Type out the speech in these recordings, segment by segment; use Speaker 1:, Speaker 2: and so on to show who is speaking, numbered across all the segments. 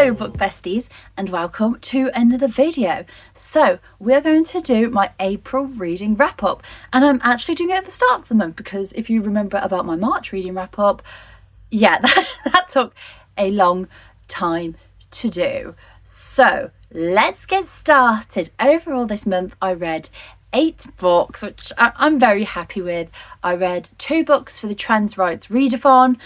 Speaker 1: Hello book besties and welcome to another video. So we're going to do my April reading wrap up, and I'm actually doing it at the start of the month because if you remember about my March reading wrap up, yeah, that took a long time to do. So let's get started. Overall this month I read 8 books, which I'm very happy with. I read 2 books for the Trans Rights Readathon.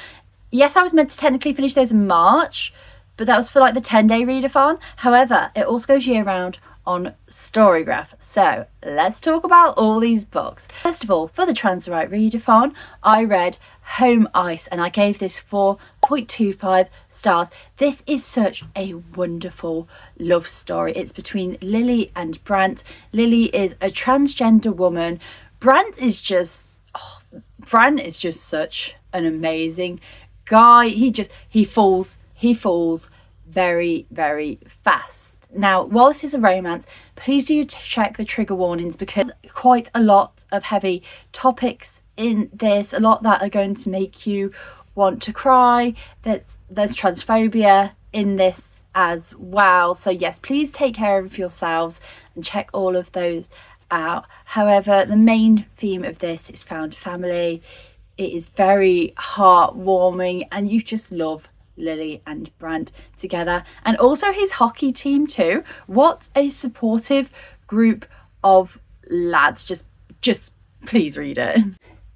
Speaker 1: Yes, I was meant to technically finish those in March, but that was for like the 10-day readathon. However, it also goes year round on Storygraph. So let's talk about all these books. First of all, for the Trans Rights Readathon, I read Home Ice and I gave this 4.25 stars. This is such a wonderful love story. It's between Lily and Brant. Lily is a transgender woman. Brant is just such an amazing guy. He falls very, very fast. Now, while this is a romance, please do check the trigger warnings because quite a lot of heavy topics in this, a lot that are going to make you want to cry. There's transphobia in this as well. So yes, please take care of yourselves and check all of those out. However, the main theme of this is found family. It is very heartwarming and you just love Lily and Brant together, and also his hockey team too. What a supportive group of lads. Just please read it.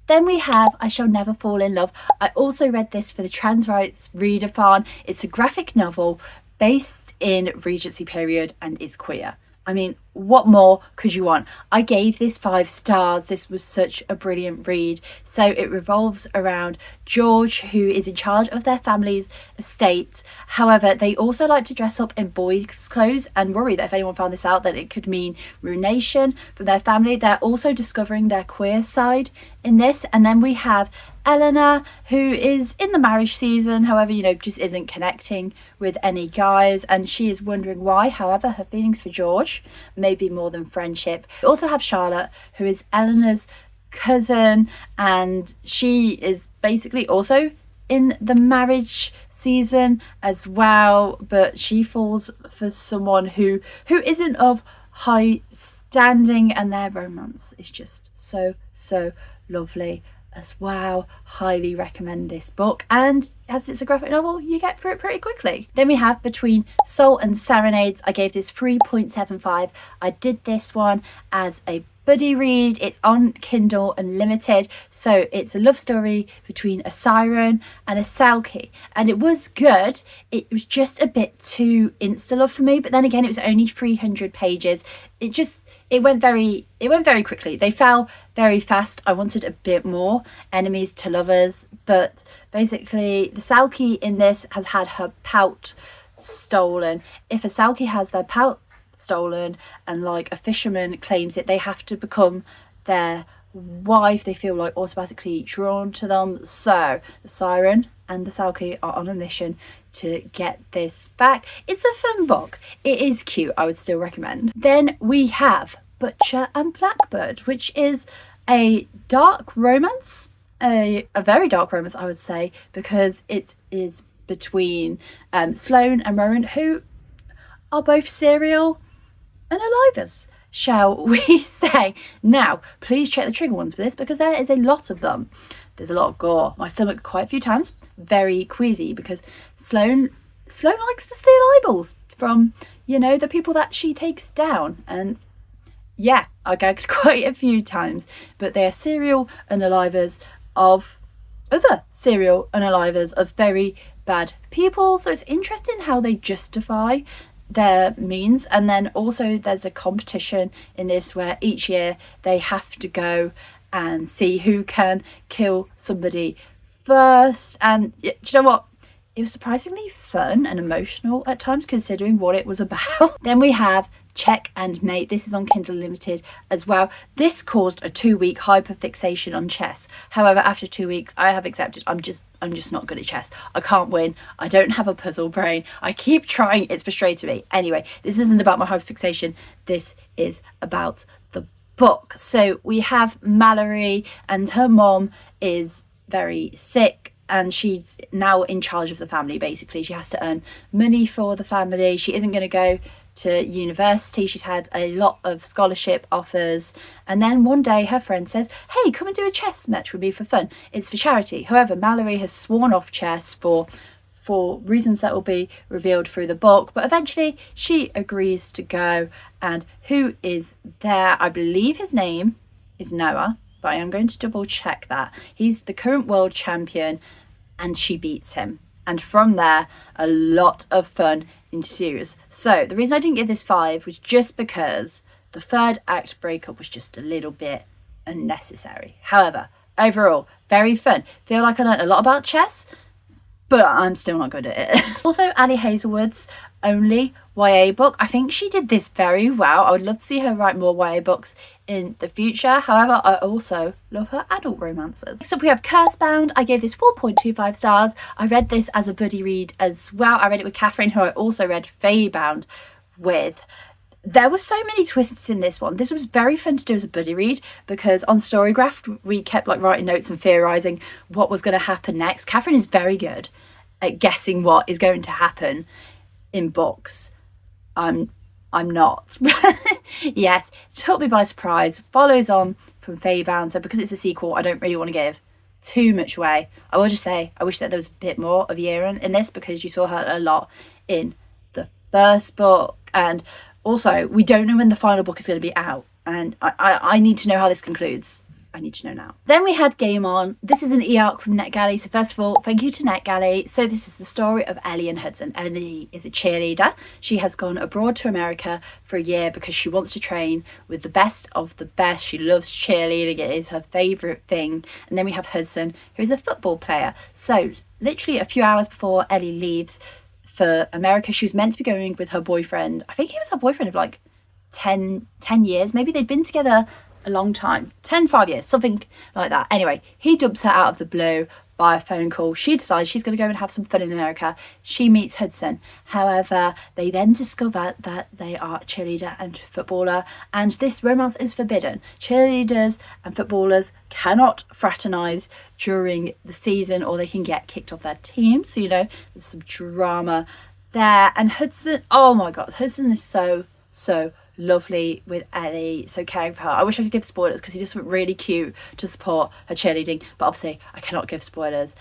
Speaker 1: Then we have I Shall Never Fall in Love. I also read this for the Trans Rights Readathon. It's a graphic novel based in Regency period and it's queer. I mean, what more could you want? I gave this 5 stars. This was such a brilliant read. So it revolves around George, who is in charge of their family's estate. However, they also like to dress up in boys' clothes and worry that if anyone found this out that it could mean ruination for their family. They're also discovering their queer side in this. And then we have Eleanor, who is in the marriage season, however, just isn't connecting with any guys, and she is wondering why. However, her feelings for George may be more than friendship. We also have Charlotte, who is Eleanor's cousin, and she is basically also in the marriage season as well, but she falls for someone who isn't of high standing, and their romance is just so lovely as well. Highly recommend this book, and as it's a graphic novel you get through it pretty quickly. Then we have Between Soul and Serenades. I gave this 3.75. I did this one as a buddy read. It's on Kindle Unlimited, so it's a love story between a siren and a selkie, and it was good. It was just a bit too insta love for me, but then again it was only 300 pages. It went very quickly. They fell very fast. I wanted a bit more enemies to lovers, but basically the selkie in this has had her pout stolen. If a selkie has their pout stolen and like a fisherman claims it, they have to become their wife. They feel like automatically drawn to them. So the siren and the selkie are on a mission to get this back. It's a fun book. It is cute. I would still recommend. Then we have Butcher and Blackbird, which is a dark romance, a very dark romance I would say, because it is between Sloane and Rowan, who are both serial unalivers, shall we say. Now please check the trigger ones for this because there is a lot of them. There's a lot of gore. My stomach quite a few times, very queasy, because Sloane likes to steal eyeballs from the people that she takes down, and yeah, I gagged quite a few times. But they are serial unalivers of other serial unalivers of very bad people, so it's interesting how they justify their means. And then also there's a competition in this where each year they have to go and see who can kill somebody first. And do you know what? It was surprisingly fun and emotional at times considering what it was about. Then we have Check and Mate. This is on Kindle Limited as well. This caused a 2-week hyperfixation on chess. However, after 2 weeks, I have accepted I'm just not good at chess. I can't win. I don't have a puzzle brain. I keep trying. It's frustrating me. Anyway, this isn't about my hyperfixation. This is about the book. So we have Mallory, and her mom is very sick and she's now in charge of the family. Basically, she has to earn money for the family. She isn't going to go to university. She's had a lot of scholarship offers, and then one day her friend says, hey, come and do a chess match with me for fun. It's for charity. However, Mallory has sworn off chess for reasons that will be revealed through the book, but eventually she agrees to go. And who is there? I believe his name is Noah, but I am going to double check that. He's the current world champion, and she beats him, and from there a lot of fun ensues. So the reason I didn't give this 5 was just because the third act breakup was just a little bit unnecessary. However, overall very fun. Feel like I learned a lot about chess, but I'm still not good at it. Also, Ali Hazelwood's only YA book. I think she did this very well. I would love to see her write more YA books in the future. However, I also love her adult romances. Next up, we have Cursebound. I gave this 4.25 stars. I read this as a buddy read as well. I read it with Catherine, who I also read Faybound with. There were so many twists in this one. This was very fun to do as a buddy read, because on Storygraph we kept like writing notes and theorising what was going to happen next. Catherine is very good at guessing what is going to happen in books. I'm not. Yes, took me by surprise. Follows on from Faybound, so because it's a sequel, I don't really want to give too much away. I will just say I wish that there was a bit more of Yearen in this, because you saw her a lot in the first book, and also we don't know when the final book is going to be out, and I need to know how this concludes. I need to know now. Then we had Game On. This is an e-arc from NetGalley. So first of all, thank you to NetGalley. So this is the story of Ellie and Hudson. Ellie is a cheerleader. She has gone abroad to America for a year because she wants to train with the best of the best. She loves cheerleading. It is her favourite thing. And then we have Hudson, who is a football player. So literally a few hours before Ellie leaves for America, she was meant to be going with her boyfriend. I think he was her boyfriend of like 10 years. Maybe they'd been together a long time, 5 years, something like that. Anyway, he dumps her out of the blue by a phone call. She decides she's going to go and have some fun in America. She meets Hudson. However, they then discover that they are a cheerleader and footballer, and this romance is forbidden. Cheerleaders and footballers cannot fraternize during the season, or they can get kicked off their team. So, you know, there's some drama there. And Hudson, oh my god, Hudson is so lovely with Ellie, so caring for her. I wish I could give spoilers, because he just went really cute to support her cheerleading, but obviously I cannot give spoilers.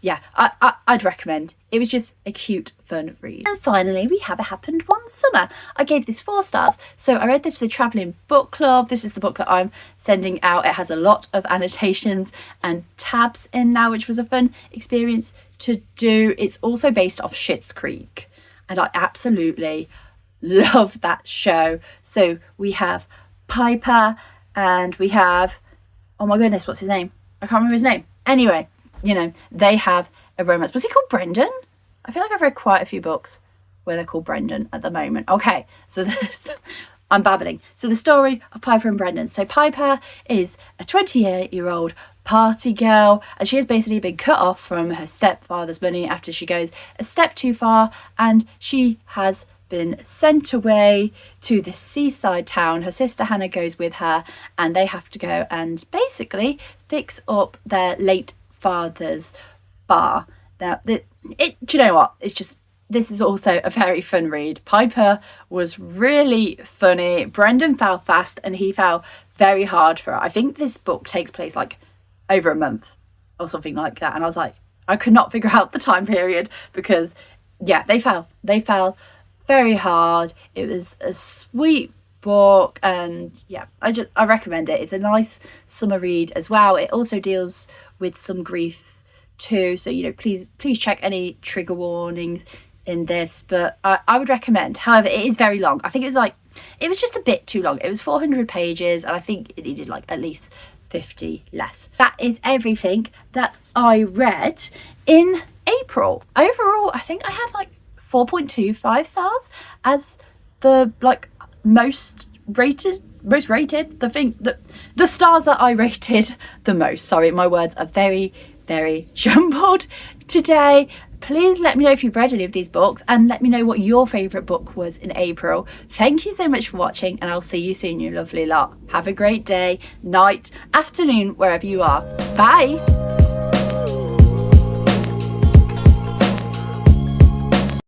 Speaker 1: Yeah, I'd recommend. It was just a cute, fun read. And finally, we have a Happened One Summer. I gave this 4 stars. So I read this for the Travelling Book Club. This is the book that I'm sending out. It has a lot of annotations and tabs in now, which was a fun experience to do. It's also based off Schitt's Creek, and I absolutely love that show. So we have Piper, and we have, oh my goodness, what's his name? I can't remember his name. Anyway, you know, they have a romance. Was he called Brendan? I feel like I've read quite a few books where they're called Brendan at the moment. Okay, so I'm babbling. So the story of Piper and Brendan. So Piper is a 28-year-old party girl, and she has basically been cut off from her stepfather's money after she goes a step too far, and she has been sent away to the seaside town. Her sister Hannah goes with her, and they have to go and basically fix up their late father's bar. Now, do you know what? It's just, this is also a very fun read. Piper was really funny. Brendan fell fast, and he fell very hard for her. I think this book takes place like over a month or something like that, and I was like, I could not figure out the time period, because yeah, they fell very hard. It was a sweet book, and yeah, I recommend it. It's a nice summer read as well. It also deals with some grief too, so, you know, please check any trigger warnings in this, but I would recommend. However, it is very long. I think it was just a bit too long. It was 400 pages, and I think it needed like at least 50 less. That is everything that I read in April. Overall, I think I had like 4.25 stars as the like most rated, the stars that I rated the most. Sorry, my words are very jumbled today. Please let me know if you've read any of these books, and let me know what your favourite book was in April. Thank you so much for watching, and I'll see you soon, you lovely lot. Have a great day, night, afternoon, wherever you are. Bye.